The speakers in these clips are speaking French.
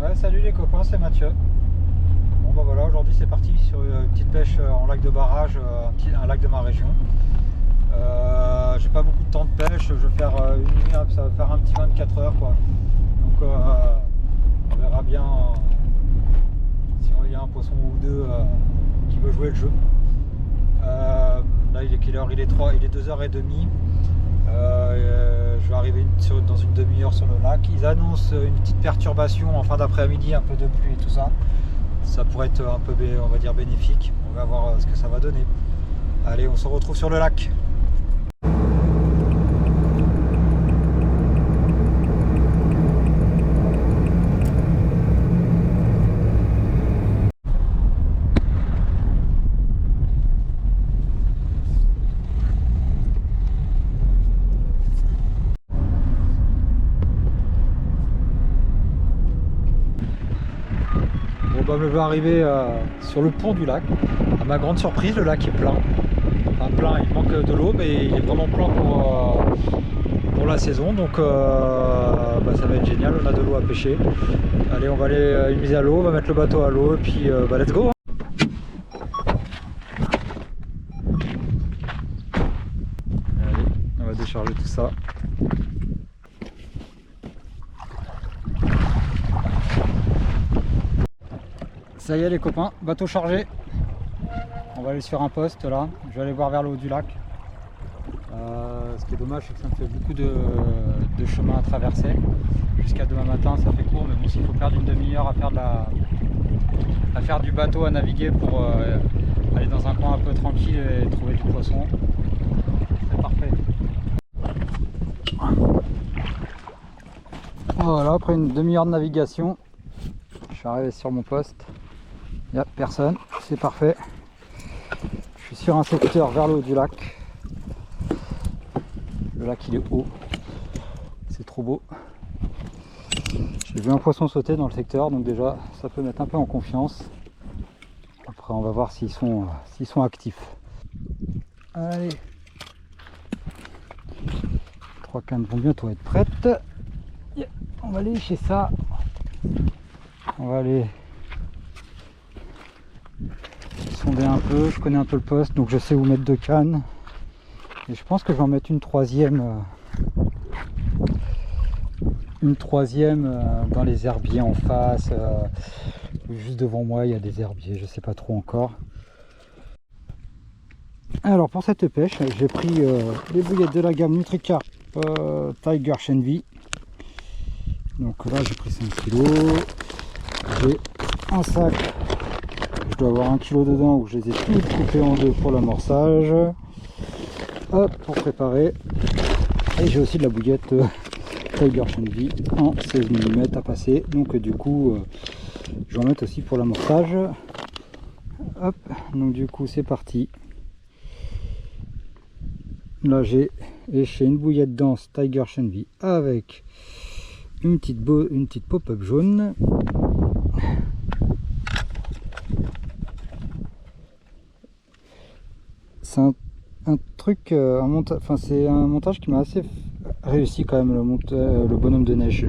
Ouais, salut les copains, c'est Mathieu. Bon bah voilà, aujourd'hui c'est parti sur une petite pêche en lac de barrage, un lac de ma région. J'ai pas beaucoup de temps de pêche, je vais faire une nuit, ça va faire un petit 24 heures quoi. Donc on verra bien si il y a un poisson ou deux qui veut jouer le jeu. Là il est quelle heure? Il est 2h30. Je vais arriver dans une demi-heure sur le lac. Ils annoncent une petite perturbation en fin d'après-midi, un peu de pluie et tout ça. Ça pourrait être un peu, on va dire, bénéfique. On va voir ce que ça va donner. Allez, on se retrouve sur le lac. Bon bah je vais arriver sur le pont du lac. À ma grande surprise, le lac est plein. Enfin plein, il manque de l'eau, mais il est vraiment plein pour la saison. Donc bah, ça va être génial, on a de l'eau à pêcher. Allez, on va aller miser à l'eau, on va mettre le bateau à l'eau et puis bah, let's go. Allez, on va décharger tout ça. Ça y est les copains, bateau chargé. On va aller sur un poste là, je vais aller voir vers le haut du lac. Ce qui est dommage, c'est que ça me fait beaucoup de chemin à traverser. Jusqu'à demain matin ça fait court, mais bon, s'il faut perdre une demi-heure à faire du bateau, à naviguer pour aller dans un coin un peu tranquille et trouver du poisson, c'est parfait. Voilà, après une demi-heure de navigation, je suis arrivé sur mon poste. Il n'y a personne, c'est parfait. Je suis sur un secteur vers le haut du lac. Le lac il est haut, c'est trop beau. J'ai vu un poisson sauter dans le secteur, donc déjà ça peut mettre un peu en confiance. Après on va voir s'ils sont actifs. Allez, 3 cannes vont bientôt être prêtes. Yeah. On va aller chez ça. On va aller sonder un peu, je connais un peu le poste, donc je sais où mettre 2 cannes. Et je pense que je vais en mettre une troisième dans les herbiers en face. Juste devant moi il y a des herbiers, je sais pas trop encore. Alors pour cette pêche, j'ai pris les bouillettes de la gamme NutriCarp Tiger Shenvi. Donc là j'ai pris 5 kg. J'ai un sac, je dois avoir 1 kg dedans, où je les ai toutes coupées en deux pour l'amorçage. Hop, pour préparer. Et j'ai aussi de la bouillette Tiger Shenvi en 16 mm à passer. Donc du coup, je vais en mettre aussi pour l'amorçage. Hop, donc du coup c'est parti. Là j'ai léché une bouillette dense Tiger Shenvi avec une petite pop-up jaune. C'est un truc, c'est un montage qui m'a assez réussi quand même, le bonhomme de neige.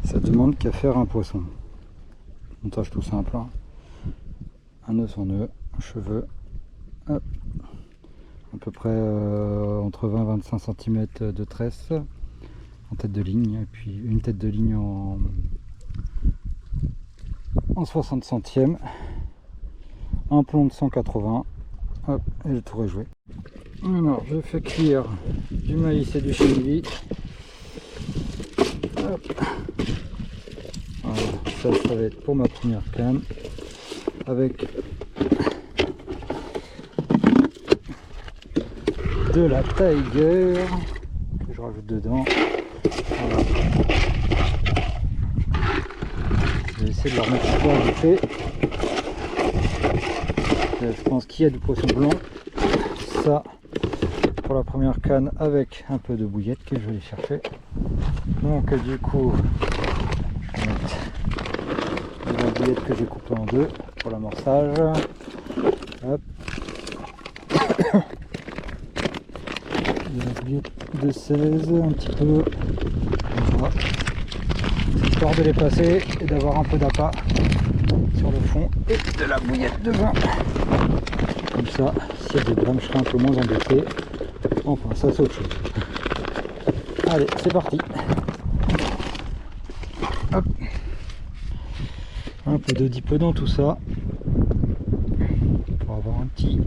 Ça demande qu'à faire un poisson. Montage tout simple, hein. Un nœud sur nœud, cheveux, hop. À peu près entre 20 et 25 cm de tresse en tête de ligne, et puis une tête de ligne en 60 centièmes, un plomb de 180, hop, et le tour est joué. Alors je fais cuire du maïs et du chenvi. Voilà, ça va être pour ma première canne avec de la Tiger que je rajoute dedans. Voilà. Je vais essayer de la remettre super vite fait. Je pense qu'il y a du poisson blanc. Ça pour la première canne avec un peu de bouillette que je vais aller chercher. Donc du coup je vais mettre de la bouillette que j'ai coupée en deux pour l'amorçage. Hop. billets de 16 un petit peu. Voilà. Histoire de les passer et d'avoir un peu d'appât sur le fond et de la bouillette devant. Comme ça, s'il y a des graines, je serai un peu moins embêté. Enfin, ça c'est autre chose. Allez, c'est parti. Hop. Un peu de dipeux dans tout ça. Pour avoir un petit...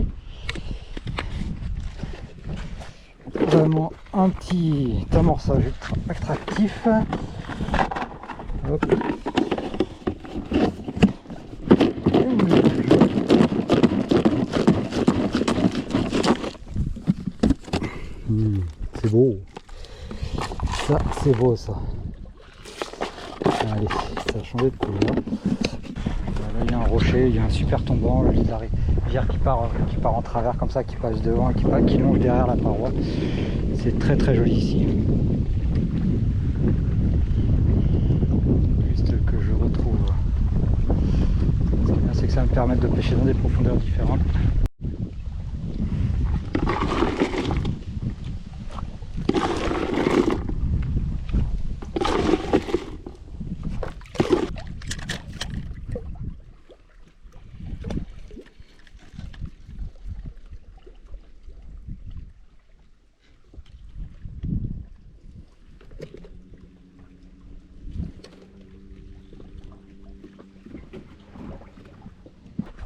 Vraiment un petit amorçage attractif. Hop. C'est beau. Ça, c'est beau ça. Allez, ça a changé de couleur. Là, il y a un rocher, il y a un super tombant, le lit de la rivière qui part en travers comme ça, qui passe devant et qui longe derrière la paroi. C'est très très joli ici. Juste que je retrouve. Ce qui est bien, c'est que ça va me permettre de pêcher dans des profondeurs différentes.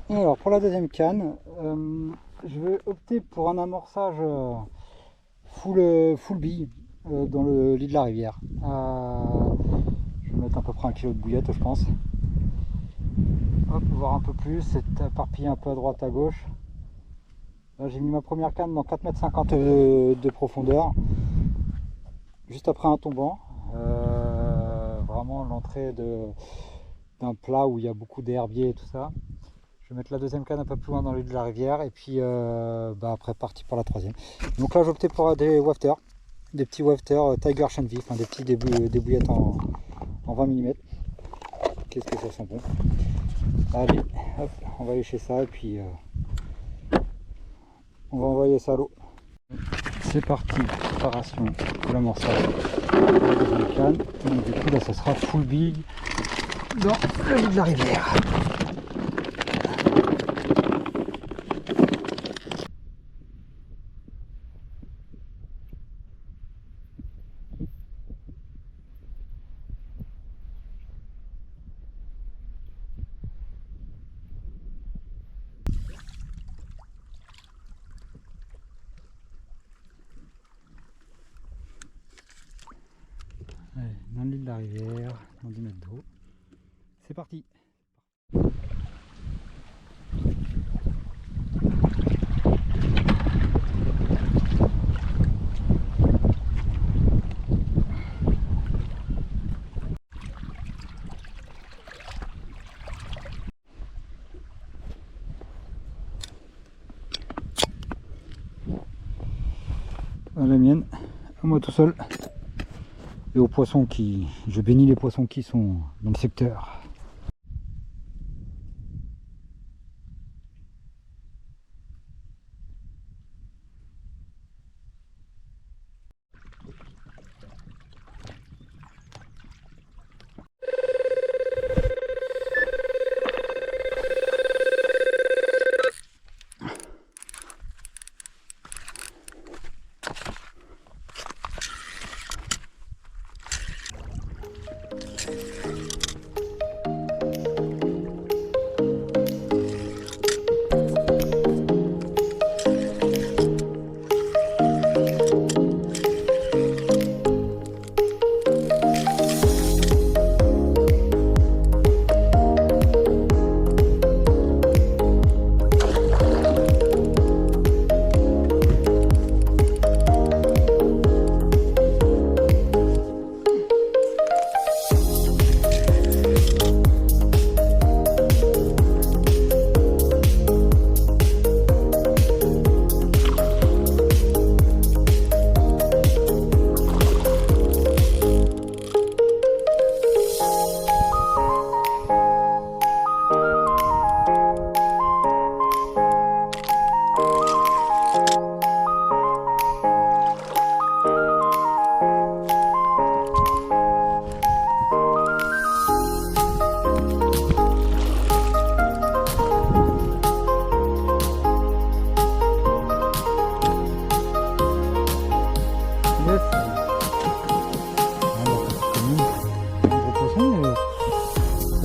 Alors pour la deuxième canne, je vais opter pour un amorçage full bille dans le lit de la rivière. Je vais mettre à peu près 1 kg de bouillette, je pense. Hop, voir un peu plus, c'est éparpillé un peu à droite à gauche. Là j'ai mis ma première canne dans 4,50 m de profondeur, juste après un tombant. Vraiment l'entrée d'un plat où il y a beaucoup d'herbiers et tout ça. Je vais mettre la deuxième canne un peu plus loin dans le lit de la rivière et puis après parti pour la troisième. Donc là j'ai opté pour des wafters, des petits wafters Tiger Shenvi, enfin des petits débouillettes en 20 mm. Qu'est-ce que ça sent bon. Allez, hop, on va lécher ça et puis on va envoyer ça à l'eau. C'est parti, préparation de l'amorçage de la deuxième canne. Donc du coup là ça sera full big dans le lit de la rivière. Allez, dans le lit de la rivière, dans 10 mètres d'eau. C'est parti. À la mienne, à moi tout seul. Et aux poissons je bénis les poissons qui sont dans le secteur.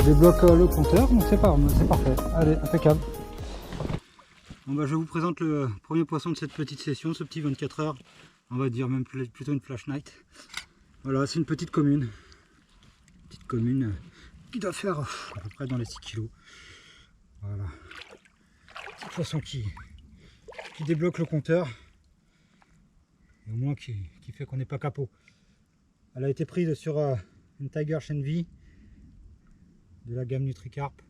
débloque le compteur, donc c'est parfait. Allez, impeccable. Bon bah, je vous présente le premier poisson de cette petite session, ce petit 24 heures. On va dire même plutôt une flash night. Voilà, c'est une petite commune. Petite commune qui doit faire à peu près dans les 6 kilos. Voilà. Petit poisson qui débloque le compteur. Et au moins qui fait qu'on n'est pas capot. Elle a été prise sur une Tiger Shenvi de la gamme NutriCarp.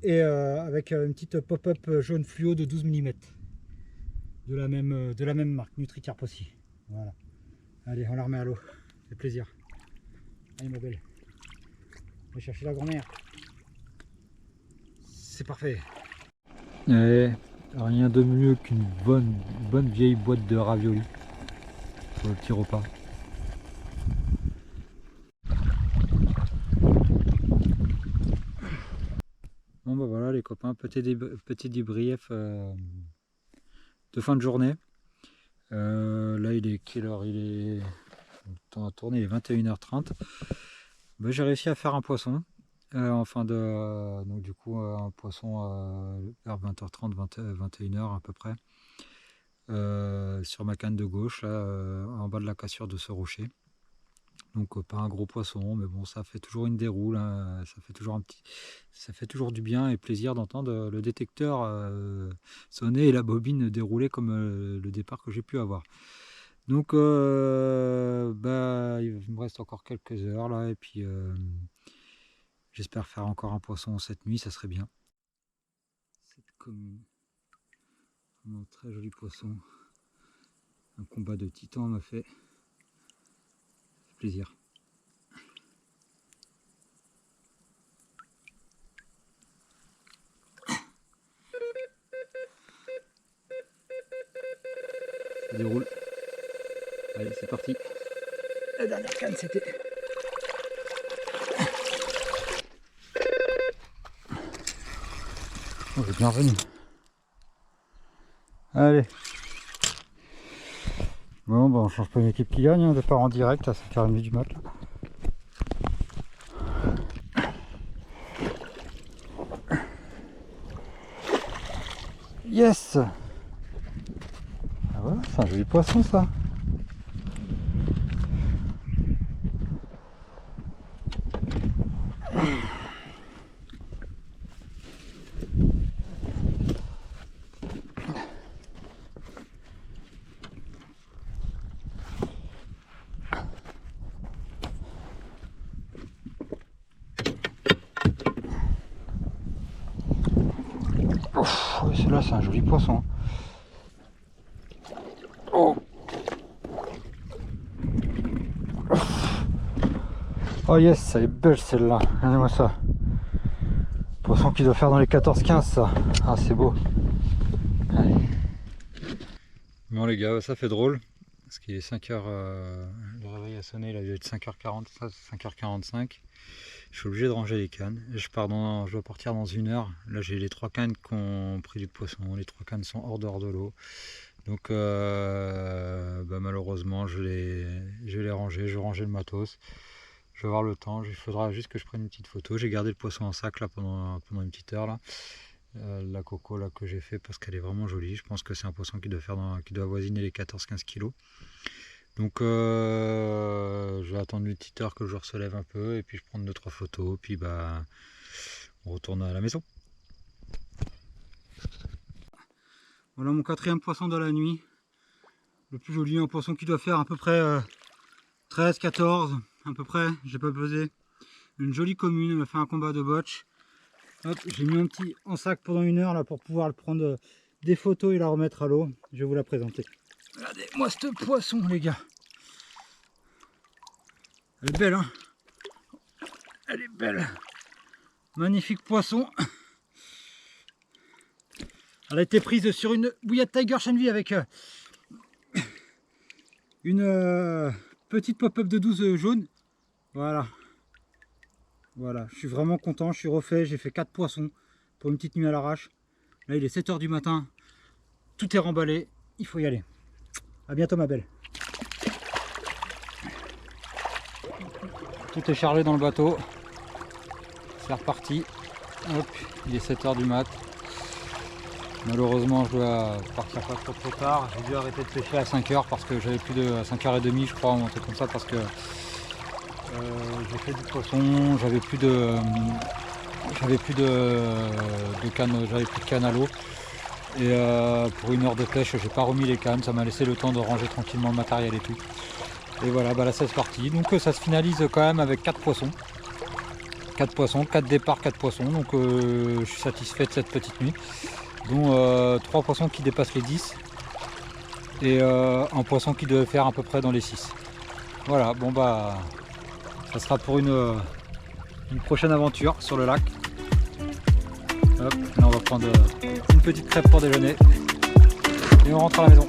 Et avec une petite pop-up jaune fluo de 12 mm. De la même marque, NutriCarp aussi. Voilà. Allez, on la remet à l'eau. C'est plaisir. Allez ma belle. On va chercher la grand-mère. C'est parfait. Et rien de mieux qu'une bonne vieille boîte de raviolis pour le petit repas. Bon bah voilà les copains, petit débrief de fin de journée. Là il est quelle heure? Il est... Le temps à tourner, il est 21h30. Bah, j'ai réussi à faire un poisson. Donc du coup un poisson vers 20h30, 21h à peu près. Sur ma canne de gauche, là, en bas de la cassure de ce rocher. Donc pas un gros poisson, mais bon, ça fait toujours une déroule, hein, ça fait toujours du bien et plaisir d'entendre le détecteur sonner et la bobine dérouler comme le départ que j'ai pu avoir. Donc bah, il me reste encore quelques heures là, et puis j'espère faire encore un poisson cette nuit, ça serait bien. Cette commune, un très joli poisson, un combat de titan m'a fait plaisir. Ça déroule. Allez, c'est parti. La dernière canne, c'était... Oh, j'ai bien revenu. Allez. Bon, bah on change pas une équipe qui gagne, hein, de part en direct à 5h30 du mat. Là. Yes. Ah voilà, c'est un joli poisson ça. Celui-là c'est un joli poisson. Oh. Oh yes, elle est belle celle-là. Regardez-moi ça. Poisson qui doit faire dans les 14-15 ça. Ah c'est beau. Allez. Bon les gars, ça fait drôle. Parce qu'il est 5h, le réveil a sonné, il a dû être 5h40, 5h45. Je suis obligé de ranger les cannes. Je dois partir dans 1 heure. Là j'ai les 3 cannes qui ont pris du poisson. Les 3 cannes sont hors de l'eau. Donc bah, malheureusement je les ranger, je vais ranger le matos. Je vais avoir le temps, il faudra juste que je prenne une petite photo. J'ai gardé le poisson en sac là pendant une petite heure là. La coco là que j'ai fait parce qu'elle est vraiment jolie. Je pense que c'est un poisson qui doit avoisiner les 14-15 kg. Donc je vais attendre une petite heure que le jour se lève un peu et puis je prends 2-3 photos, puis bah on retourne à la maison. Voilà mon 4e poisson de la nuit. Le plus joli, un poisson qui doit faire à peu près 13-14 à peu près, j'ai pas pesé. Une jolie commune, elle m'a fait un combat de botch. Hop, j'ai mis un petit en sac pendant 1 heure là pour pouvoir le prendre des photos et la remettre à l'eau. Je vais vous la présenter. Regardez-moi ce poisson les gars. Elle est belle hein. Elle est belle. Magnifique poisson. Elle a été prise sur une bouillade Tiger Shenvi avec une petite pop-up de 12 jaune. Voilà. Voilà, je suis vraiment content, je suis refait, j'ai fait 4 poissons pour une petite nuit à l'arrache. Là il est 7h du matin, tout est remballé, il faut y aller. A bientôt ma belle. Tout est chargé dans le bateau. c'est reparti. Hop, il est 7 h du mat. Malheureusement je dois partir pas trop tard. J'ai dû arrêter de pêcher à 5 h parce que j'avais plus de 5h30 je crois, ou un truc comme ça, parce que j'ai fait du poisson, j'avais plus de canne à l'eau. Et pour 1 heure de pêche, j'ai pas remis les cannes, ça m'a laissé le temps de ranger tranquillement le matériel et tout. Et voilà, bah là c'est parti. Donc ça se finalise quand même avec 4 poissons. 4 poissons, 4 départs, 4 poissons. Donc je suis satisfait de cette petite nuit. Dont 3 poissons qui dépassent les 10. Et un poisson qui devait faire à peu près dans les 6. Voilà, bon bah ça sera pour une prochaine aventure sur le lac. Hop, là on va prendre une petite crêpe pour déjeuner. Et on rentre à la maison.